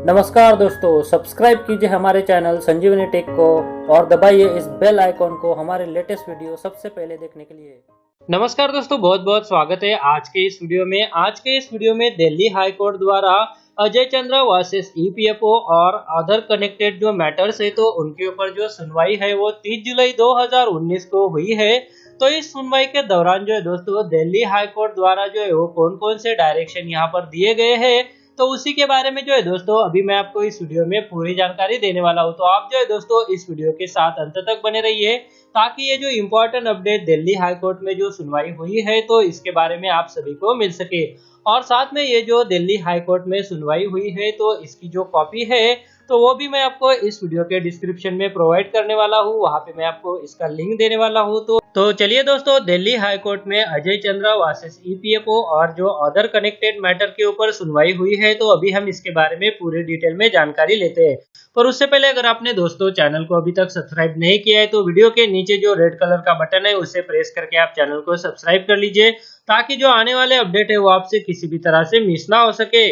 नमस्कार दोस्तों, सब्सक्राइब कीजिए हमारे चैनल संजीवनी टेक को और दबाइए इस बेल आइकॉन को हमारे लेटेस्ट वीडियो सबसे पहले देखने के लिए। नमस्कार दोस्तों, बहुत बहुत स्वागत है आज के इस वीडियो में। दिल्ली हाई कोर्ट द्वारा अजय चंद्रा वर्सेस ईपीएफओ और अदर कनेक्टेड जो मैटर्स है तो उनके ऊपर जो सुनवाई है वो 30 जुलाई 2019 को हुई है। तो इस सुनवाई के दौरान जो है दोस्तों दिल्ली हाई कोर्ट द्वारा जो है वो कौन कौन से डायरेक्शन यहाँ पर दिए गए हैं तो उसी के बारे में जो है दोस्तों अभी मैं आपको इस वीडियो में पूरी जानकारी देने वाला हूँ। तो आप जो है दोस्तों इस वीडियो के साथ अंत तक बने रहिए ताकि ये जो important update Delhi high court में जो सुनवाई हुई है तो इसके बारे में आप सभी को मिल सके। और साथ में ये जो दिल्ली हाई कोर्ट में सुनवाई हुई है तो इसकी जो कॉपी है तो वो भी मैं आपको इस वीडियो के डिस्क्रिप्शन में प्रोवाइड करने वाला हूँ, वहां पे मैं आपको इसका लिंक देने वाला हूँ। तो चलिए दोस्तों, दिल्ली हाई कोर्ट में अजय चंद्रा वर्सेस ईपीएफओ और जो अदर कनेक्टेड मैटर के ऊपर सुनवाई हुई है तो अभी हम इसके बारे में पूरी डिटेल में जानकारी लेते हैं। पर उससे पहले अगर आपने दोस्तों चैनल को अभी तक सब्सक्राइब नहीं किया है तो वीडियो के नीचे जो रेड कलर का बटन है उसे प्रेस करके आप चैनल को सब्सक्राइब कर लीजिए ताकि जो आने वाले अपडेट है वो आपसे किसी भी तरह से मिस ना हो सके।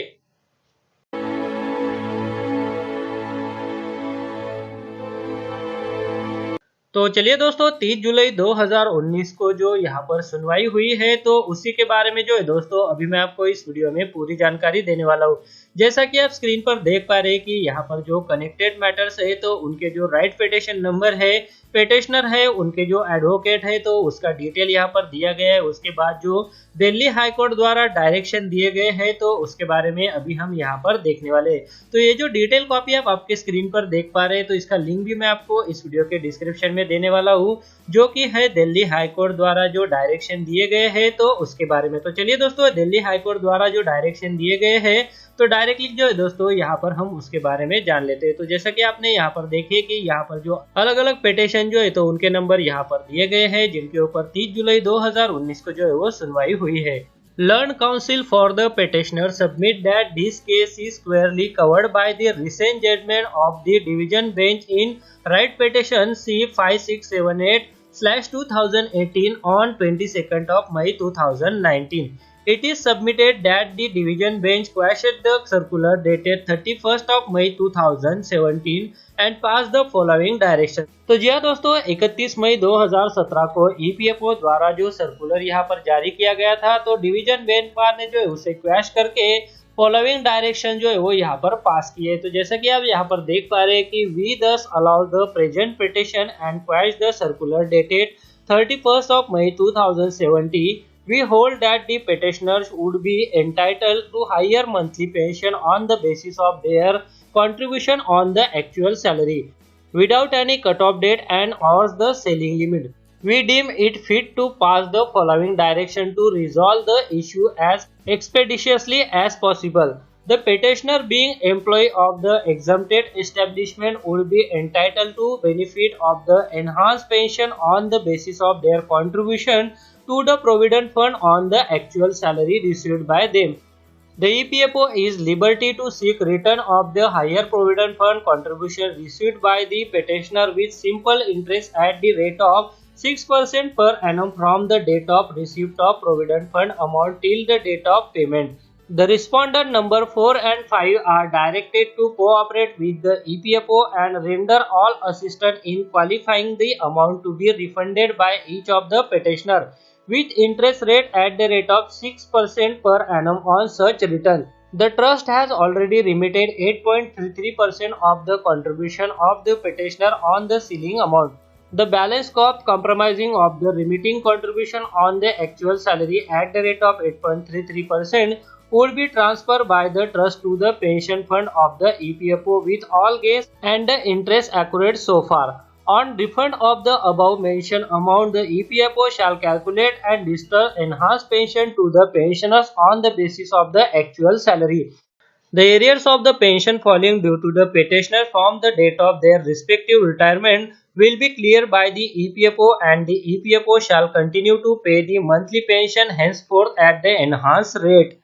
तो चलिए दोस्तों, 30 जुलाई 2019 को जो यहाँ पर सुनवाई हुई है तो उसी के बारे में जो है दोस्तों अभी मैं आपको इस वीडियो में पूरी जानकारी देने वाला हूँ। जैसा कि आप स्क्रीन पर देख पा रहे हैं कि यहाँ पर जो कनेक्टेड मैटर्स है तो उनके जो राइट पिटिशन नंबर है, पिटिशनर है, उनके जो एडवोकेट है तो उसका डिटेल यहाँ पर दिया गया है। उसके बाद जो दिल्ली हाई कोर्ट द्वारा डायरेक्शन दिए गए हैं तो उसके बारे में अभी हम यहाँ पर देखने वाले हैं। तो ये जो डिटेल कॉपी आप आपके स्क्रीन पर देख पा रहे हैं तो इसका लिंक भी मैं आपको इस वीडियो के डिस्क्रिप्शन में देने वाला हूँ, जो कि है दिल्ली हाई कोर्ट द्वारा जो डायरेक्शन दिए गए हैं तो उसके बारे में। तो चलिए दोस्तों, दिल्ली हाई कोर्ट द्वारा जो डायरेक्शन दिए गए हैं तो डायरेक्टली जो है दोस्तों यहाँ पर हम उसके बारे में जान लेते हैं। तो जैसा कि आपने यहाँ पर देखिए कि यहाँ पर जो अलग अलग पिटिशन जो है तो उनके नंबर यहाँ पर दिए गए हैं जिनके ऊपर 30 जुलाई 2019 को जो है वो सुनवाई हुई है। Learned counsel for the petitioner submit that this case is squarely covered by the recent judgment of the division bench in right petition C5678/2018 on 22nd of May 2019. It is submitted that the division bench quashed the circular dated 31st of May 2017 and passed the following direction. तो जी हाँ दोस्तों, 31 मई 2017 को EPFO द्वारा जो circular यहाँ पर जारी किया गया था तो डिवीजन बेंच ने जो है उसे क्वैश करके फॉलोइंग डायरेक्शन जो है वो यहाँ पर पास किए। तो जैसा कि आप यहाँ पर देख पा रहे हैं कि वी दस allow the present petition and quash the circular dated 31st of May 2017. We hold that the petitioners would be entitled to higher monthly pension on the basis of their contribution on the actual salary without any cutoff date and or the ceiling limit. We deem it fit to pass the following direction to resolve the issue as expeditiously as possible. The petitioner being employee of the exempted establishment would be entitled to benefit of the enhanced pension on the basis of their contribution to the provident fund on the actual salary received by them. The EPFO is liberty to seek return of the higher provident fund contribution received by the petitioner with simple interest at the rate of 6% per annum from the date of receipt of provident fund amount till the date of payment. The respondent number 4 and 5 are directed to cooperate with the EPFO and render all assistance in qualifying the amount to be refunded by each of the petitioner with interest rate at the rate of 6% per annum on such return. The trust has already remitted 8.33% of the contribution of the petitioner on the ceiling amount. The balance comprising of the remitting contribution on the actual salary at the rate of 8.33% would be transferred by the trust to the pension fund of the EPFO with all gains and the interest accrued so far. On refund of the above mentioned amount, the EPFO shall calculate and disburse enhanced pension to the pensioners on the basis of the actual salary. The arrears of the pension falling due to the petitioner from the date of their respective retirement will be cleared by the EPFO and the EPFO shall continue to pay the monthly pension henceforth at the enhanced rate.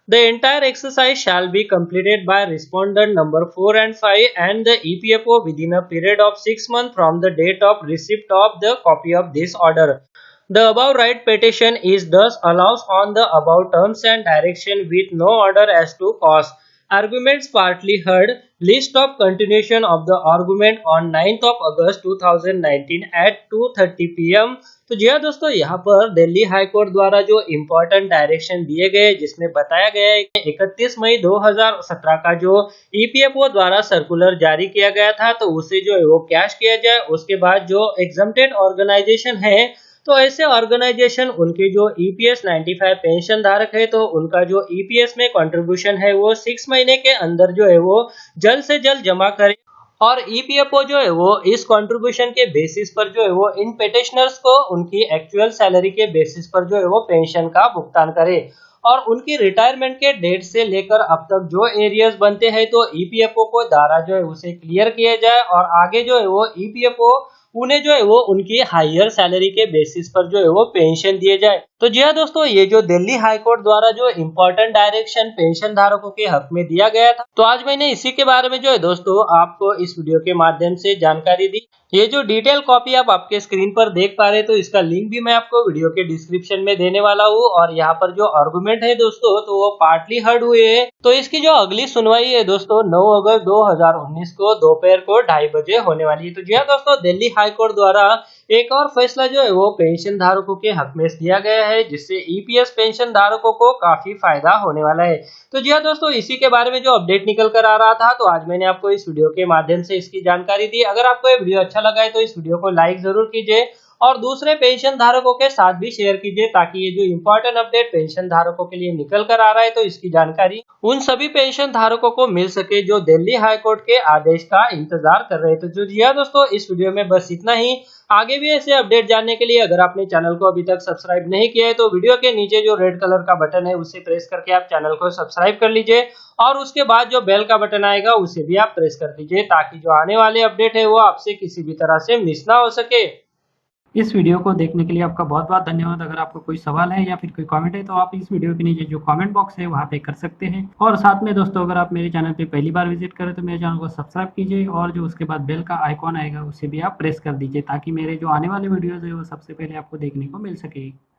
The entire exercise shall be completed by respondent number 4 and 5 and the EPFO within a period of 6 months from the date of receipt of the copy of this order. The above right petition is thus allows on the above terms and direction with no order as to cause. Arguments partly heard. List of continuation of the argument on 9th of August 2019 at 2:30 p.m. तो जी हाँ दोस्तों, यहाँ पर Delhi high court द्वारा जो important direction दिए गए, जिसमें बताया गया है कि 31 मई 2017 का जो ईपीएफओ द्वारा सर्कुलर जारी किया गया था, तो उसे जो है वो कैश किया जाए। उसके बाद जो एग्जम्प्टेड ऑर्गेनाइजेशन है, तो ऐसे ऑर्गेनाइजेशन उनके जो ईपीएस 95 पेंशन धारक है, तो उनका जो ईपीएस में कंट्रीब्यूशन है वो 6 महीने के अंदर जो है वो जल्द से जल्द जमा करें। और ईपीएफओ जो है वो इस कंट्रीब्यूशन के बेसिस पर जो है वो इन पेटिशनर्स को उनकी एक्चुअल सैलरी के बेसिस पर जो है वो पेंशन का भुगतान करे। और उनकी रिटायरमेंट के डेट से लेकर अब तक जो एरियर्स बनते हैं, तो ईपीएफओ को द्वारा जो है उसे क्लियर किया जाए और आगे जो है वो ईपीएफओ उन्हें जो है वो उनकी हायर सैलरी के बेसिस पर जो है वो पेंशन दिए जाए। तो जी हाँ दोस्तों, ये जो दिल्ली हाई कोर्ट द्वारा जो इम्पोर्टेंट डायरेक्शन पेंशन धारकों के हक में दिया गया था, तो आज मैंने इसी के बारे में जो है दोस्तों आपको इस वीडियो के माध्यम से जानकारी दी। ये जो डिटेल कॉपी आप आपके स्क्रीन पर देख पा रहे हैं, तो इसका लिंक भी मैं आपको वीडियो के डिस्क्रिप्शन में देने वाला हूँ। और यहाँ पर जो आर्गुमेंट है दोस्तों, तो वो पार्टली हर्ड हुए हैं। तो इसकी जो अगली सुनवाई है दोस्तों 9 अगस्त 2019 को दोपहर को 2:30 बजे होने वाली है। तो जी हाँ दोस्तों, दिल्ली हाई कोर्ट द्वारा एक और फैसला जो है वो पेंशन धारकों के हक में दिया गया है, जिससे ईपीएस पेंशन धारकों को काफी फायदा होने वाला है। तो जी हाँ दोस्तों, इसी के बारे में जो अपडेट निकल कर आ रहा था, तो आज मैंने आपको इस वीडियो के माध्यम से इसकी जानकारी दी। अगर आपको ये वीडियो अच्छा लगा है तो इस वीडियो को लाइक जरूर कीजिए और दूसरे पेंशन धारकों के साथ भी शेयर कीजिए, ताकि ये जो इम्पोर्टेंट अपडेट पेंशन धारकों के लिए निकल कर आ रहा है, तो इसकी जानकारी उन सभी पेंशन धारकों को मिल सके जो दिल्ली हाई कोर्ट के आदेश का इंतजार कर रहे हैं। तो जी हाँ दोस्तों, इस वीडियो में बस इतना ही। आगे भी ऐसे अपडेट जानने के लिए अगर आपने चैनल को अभी तक सब्सक्राइब नहीं किया है, तो वीडियो के नीचे जो रेड कलर का बटन है उसे प्रेस करके आप चैनल को सब्सक्राइब कर लीजिए और उसके बाद जो बेल का बटन आएगा उसे भी आप प्रेस कर दीजिए, ताकि जो आने वाले अपडेट है वो आपसे किसी भी तरह से मिस ना हो सके। इस वीडियो को देखने के लिए आपका बहुत बहुत धन्यवाद। अगर आपको कोई सवाल है या फिर कोई कमेंट है, तो आप इस वीडियो के नीचे जो कमेंट बॉक्स है वहाँ पे कर सकते हैं। और साथ में दोस्तों, अगर आप मेरे चैनल पे पहली बार विजिट करें तो मेरे चैनल को सब्सक्राइब कीजिए और जो उसके बाद बेल का आइकॉन आएगा उसे भी आप प्रेस कर दीजिए, ताकि मेरे जो आने वाले वीडियोज़ है वो सबसे पहले आपको देखने को मिल सके।